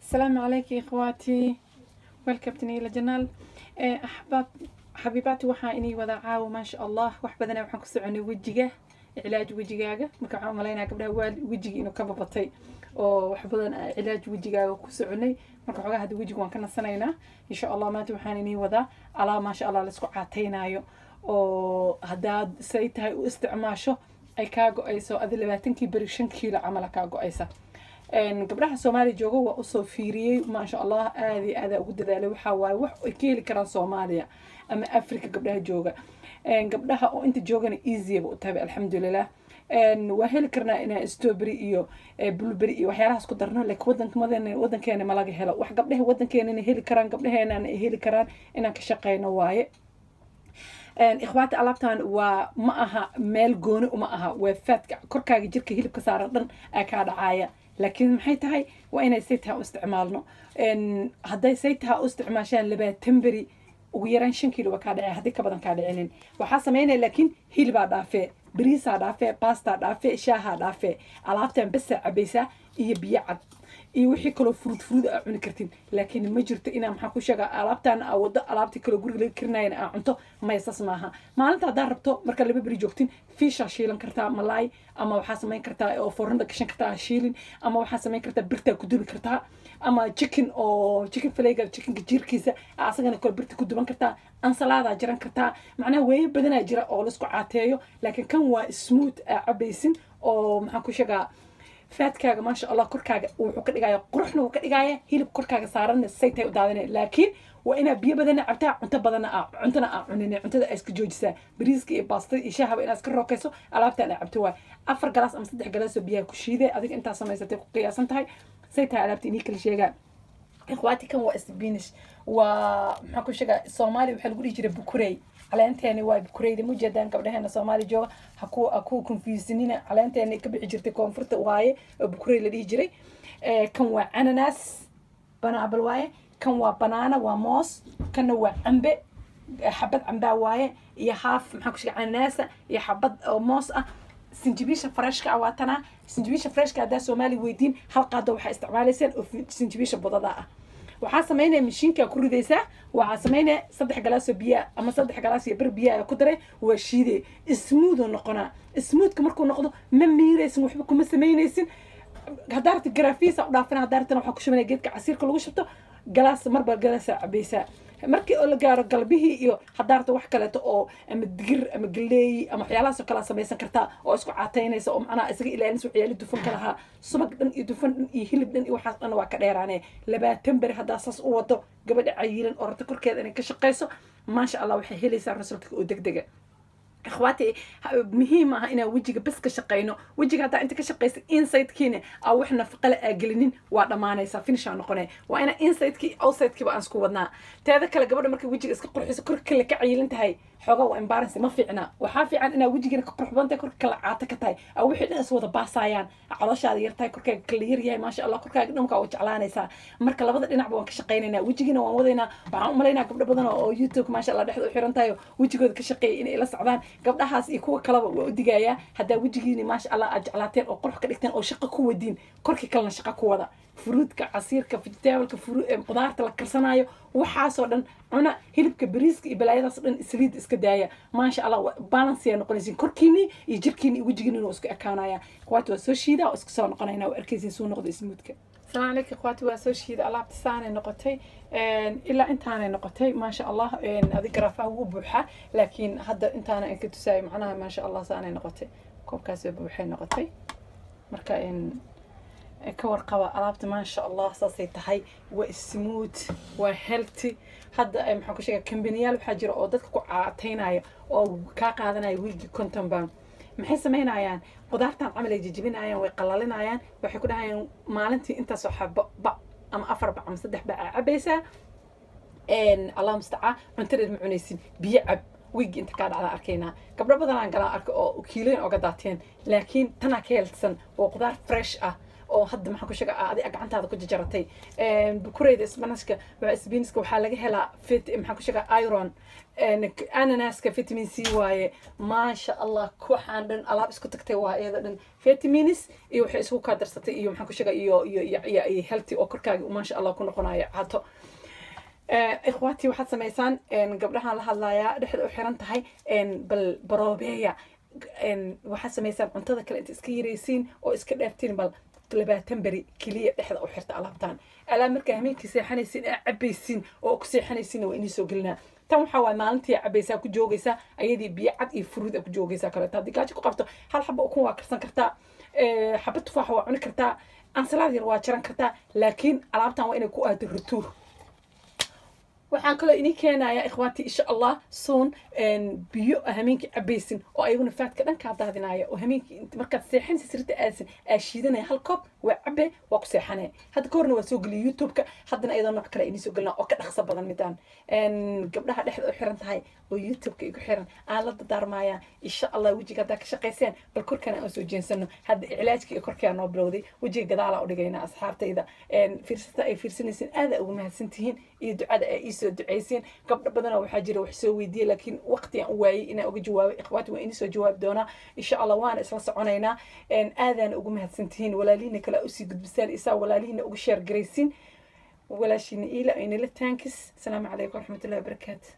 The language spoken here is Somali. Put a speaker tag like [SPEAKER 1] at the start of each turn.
[SPEAKER 1] السلام عليكم اخواتي، welcome إلى جنال. احباب حبيباتي waxaa inii wada caawo ma sha Allah wax badan waxaan ku soconay wajiga cilaaj wajigaaga marka waxaan maleynaa gabdhaha wajiga inuu ka babatay oo wax badan cilaaj wajigaaga ku soconay marka xogaa hadda wajiga waan ka nasanaynaa insha Allah maanta waxaan inii wada ala ma sha Allah la isku caateynayo oo hadaad say tahay u isticmaasho ay ka go'ayso ad 20 bari 5 kiilo camal ka go'aysa gabdhaha Soomaaliya jooga waa u soo fiiriyay ma sha Allah aad ugu dadaalay waxa waay wax ay ka heli karaan Soomaaliya ama Afrika gabdhaha jooga gabdhaha oo inta joogana easy u tahay alxamdulillah waa heli karnaa inaa strawberry iyo blueberry iyo waxyaalahaas ku darno laakiin wadankeena ma laga helo wax gabdhaha wadankeena heli karaan gabdhaheena ay heli karaan inaan ka shaqeyno waaye ikhwaati alaabtan waa ma aha meel gooni uma aha waa faadka korkaaga jirka hilibka saaran dhan ay ka dhacaya laakiin maxay tahay waa inay saytaha u isticmaalno hadday saytaha u isticmaashaan 20 bari ugu yaraan 5 kiilo ka dhacay hadii ka badan ka dhicinin waxa sameeynaa laakiin hilibaa dhaafee bariisa dhaafee pasta dhaafee shaaha dhaafee alaabtan bas cabaysa iyo biyo cad iyo wixii kale fruit cuni kartin laakiin ma jirto inaa maxaa ku sheega alaabtan wada alaabti kale guriga laga karinayn cunto ma isas maaha maalinta hadaa rabto marka laba bari joogtin fish shiilan kartaa malaay ama waxa sameyn kartaa oo fornada gashan kartaa shiilin ama waxa sameyn kartaa birta ku dubi kartaa ama chicken fillet chicken jirkiisa asagana kale birta ku duban kartaa ansalada jiran kartaa macnaha way badanaa jira oo la isku caateeyo laakiin kan waa smooth cabaysin oo maxaa ku sheega faadkaaga ma sha Allah korkaaga wuxuu ka dhigayaa quruxna uu ka dhigayaa hilib korkaaga saaran saytay u daadanay laakiin waa ina biyo badan cabtaa cunto badan cuntana cunine cuntada ay iska joojisaa bariiska iyo baastada iyo shaaha inaad iska rookayso alaabta aad cabto waa 4 galaas ama 3 galaas oo biyo ku shiiday adiga inta samaysatay ku qiyaasan tahay saytay alaabta inii kala sheegaa ikhwaati kan waa spinach waa maxaa ku sheegaa Soomaali waxa lagu dhigi jiray bukurey caleentani waa bukureyda mujadan gabdhaheena Soomaali jooga aku confusinina caleentani ka bixi jirtay koonfurta waaye bukurey la dhigi jiray kan waa ananas banabal waaye kan waa banana waa moos kan waa cambe xabad camba waaye iyo haaf maxaa ku sheegaa ananasa iyo xabad moos ah sinjibisha freshka awatana sinjibisha freshka hada Soomaali weydiin hal qaado waxa isticmaalaysaan oo sinjibisha budada ah waxa sameeynaa mishiinka ku ridaysa waxa sameeynaa 3 galaas oo biyo ama 3 galaas iyo bar biyo ku daray waa shiiday smooth noqona smoothka markuu noqdo ma miiraysan waxba kuma sameeynaysin hadaarta grafiisa u dhaafana hadaartana waxa ku shubnaa geedka casiirka lagu shubto galaas marba galaas cabaysa markii oo la gaaro galbihii iyo hadaarta wax kale oo ama digir ama galeey ama waxyaalahaas kala samaysan kartaa oo isku caateynaysa oo macna isaga ilaalinaysa waxyaalo dufan kala subag dhan iyo dufan dhan iyo hilib dhan iyo waxaas dhan waa ka dheeraanay 20 bari hadaa saas u wado gabadha cayilan oo rata korkeeda inay ka shaqeyso ma sha Allah waxay helaysaa rasuulka oo degdega اخواتي مهم انا وجهي بس كشقينو وجهي هذا انت كشقيس انسايد كينه او وحنا فقله اجلنين وا dhamaanaysa finish aan noqonay waa ina inside ki outside ki baan isku wadnaa teeda kale gabadha markay wajiga iska qurxiso korka la ka ciilan tahay xogaa waa embarrassing ma fiicna waxa fiican ina wajiga ka qurxbanta korka la caata ka tahay aw wixii dhan is wada baasayaan calooshaada yartay korka kala yaryahay ma sha Allah korkaaga dhanka oo jeclaanaysa marka labada dhinacba waan ka shaqeynayna wajigina waan wadaynaa waxaan u maleynaa gabdho badan oo YouTube ma sha Allah dhexda u xiran tahay wajigooda ka shaqeey inay la socdaan gabdhahaas iyo kuwa kale waa u digaya hadaa wajigiina ma sha Allah ajlaateen oo qurux ka dhigteen oo shaqo ku wadiin korkii kalena shaqo ku wada fruitka casiirka vegetableka qudaarta la karsanayo waxaasoo dhan cuna hilibka bariiska iyo balaayadaas dhan isliid iska daaya ma sha Allah balance ay noqonaysiin korkiini iyo jirkiini iyo wajigiina inuu isku ekaanaya quwaatu soo shiida oo isku soo noqonayna oo arkaysiin soo noqdo smoothka السلام عليكم اخواتي واسوشيد الله بتسانه نقطي الا انت انا نقطي ما شاء الله هذه قرافه وبوحه لكن هذا انت انا كنت ساي معناها ما شاء الله سانه نقطي كوب كاس بوحه نقطي marka ka warqaba alaabta ma sha Allah saasay tahay waa smooth waa healthy hadda maxaa ku sheegay kambaniyaal waxa jira oo dadka ku caateynaya oo ka qaadanaya wiigi konton baan maxay sameynayaan qudaartan camal ay jijibinayaan way qalalinayaan waxay ku dhahayaan maalintii inta soo xabo ama 4 ama 3 cabaysa Allah musta'aa cuntada ma cunaysin biyo cab wiig inta ka dhacda arkayna gabdho badan aan gala arko oo kiileen oo gadaateen laakiin tana ka helsan oo qudaar fresh ah oo hadda maxaan ku sheega adi gacantaada ku jajaratay bukureyda isbanaska waa isbiiniska waxaa laga helaa maxaan ku sheega iron ananaska vitamin C waaye maasha allah kuxaan dhan alaab isku tagtay waa iyada dhan vitamins iyo waxay isku ka darsatay iyo maxaan ku sheega iyo healthy oo korkaaga maasha allah ku noqonayo caato ikhwaati waxaad samaysaan gabdhahaan la hadlayaa dhexda u xiran tahay bal baroobeeya waxaad samaysaan cuntada kale inta iska yaraysiin oo iska dhaaftiin bal 20 beri kaliya dhexda u xirta alaabtaan alaab markaa hameenkii seexanaysiin cabaysiin oo ku seexanaysiin waa inii soo gelinaa tan waxaa waay maalintii cabaysaa ku joogaysaa ayadii biyo cad iyo furuud ku joogaysaa kaleeto haddii gaajo ku qabto hal xabo ukun waa karsan kartaa xabo tufaax waa cuni kartaa ansalaad yar waa jaran kartaa laakiin alaabtan waa inay ku aado rituur waxaan kaloo inii keenayaa ikhwaati insha allah soon biyo hameenkii cabaysin oo ayaguna faadka dhankaa daadinaya oo hameenkii markaad seexanaysa sirta aadsin shiidanaya hal koob waa cabe waa ku seexanaya hadda ka horna waa soo geliya youtube-ka haddana iyadoo nooc kale inii soo gelinaa oo ka dhaqso badan midaan gabdhaha dhexda u xiran tahay oo youtube-ka igu xiran aan la dadaarmayaa insha allah wejiga haddaa ka shaqayseen bal korkana aan soo jeensano hadda iclaajka iyo korkaa noo bilowday wejiga gadaalaa u dhigaynaa asxaabtayda fiirsata ay fiirsanaysiin aadaa ugu mahadsantihiin iyo ducada ay ii soo ducaysiin gabdho badanoo waxaa jira wax soo weydiiyey laakiin waqti aan u waayey inaan uga jawaabo ikhwaati waa inii soo jawaabi doonaa insha allah waana isla soconaynaa aadaana ugu mahadsantihiin walaalihiina kale usii gudbisaan isaa walaalihiina ugu sheer garaysiin walaashiina iila aynala taankis asalaamu calaykum waraxmatullahi wabarakaatu